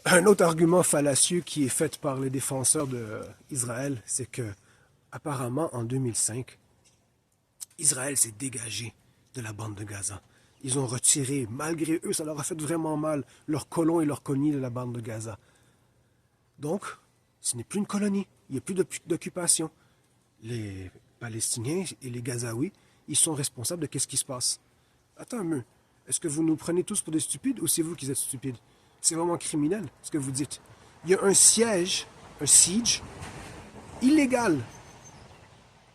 Un autre argument fallacieux qui est fait par les défenseurs d'Israël, c'est que apparemment en 2005, Israël s'est dégagé de la bande de Gaza. Ils ont retiré, malgré eux, ça leur a fait vraiment mal, leurs colons et leurs colonis de la bande de Gaza. Donc, ce n'est plus une colonie, il n'y a plus d'occupation. Les Palestiniens et les Gazaouis, ils sont responsables de ce qui se passe. Attends un peu, est-ce que vous nous prenez tous pour des stupides ou c'est vous qui êtes stupides? C'est vraiment criminel, ce que vous dites. Il y a un siege illégal,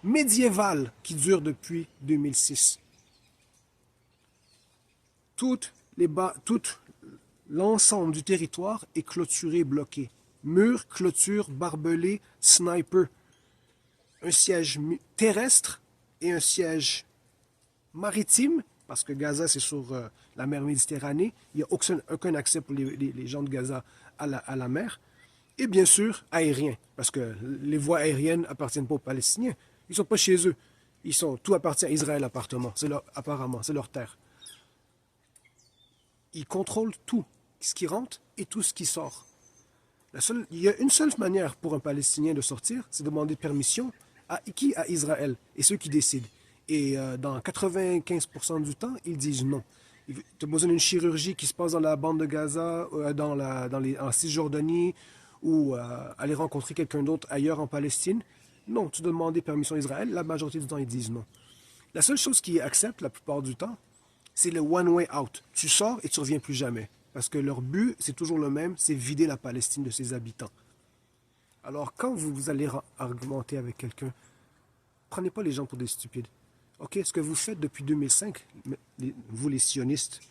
médiéval, qui dure depuis 2006. Tout l'ensemble du territoire est clôturé, bloqué. Murs, clôtures, barbelés, snipers. Un siège terrestre et un siège maritime, parce que Gaza, c'est sur la mer Méditerranée. Il n'y a aucun accès pour les gens de Gaza à la mer. Et bien sûr, aérien, parce que les voies aériennes appartiennent pas aux Palestiniens. Ils ne sont pas chez eux. Tout appartient à Israël apparemment, c'est leur terre. Ils contrôlent tout ce qui rentre et tout ce qui sort. Il y a une seule manière pour un Palestinien de sortir, c'est demander permission à Israël, et ceux qui décident. Et dans 95% du temps, ils disent non. Tu as besoin d'une chirurgie qui se passe dans la bande de Gaza, en Cisjordanie, ou aller rencontrer quelqu'un d'autre ailleurs en Palestine. Non, tu dois demander permission à Israël. La majorité du temps, ils disent non. La seule chose qu'ils acceptent la plupart du temps, c'est le one way out. Tu sors et tu reviens plus jamais. Parce que leur but, c'est toujours le même, c'est vider la Palestine de ses habitants. Alors, quand vous allez argumenter avec quelqu'un, prenez pas les gens pour des stupides. OK, ce que vous faites depuis 2005, vous les sionistes,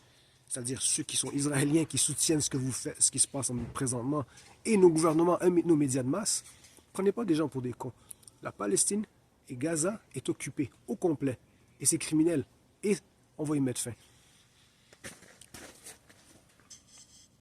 c'est-à-dire ceux qui sont israéliens, qui soutiennent ce que vous faites, ce qui se passe présentement, et nos gouvernements, nos médias de masse, prenez pas des gens pour des cons. La Palestine et Gaza est occupée au complet. Et c'est criminel. Et on va y mettre fin.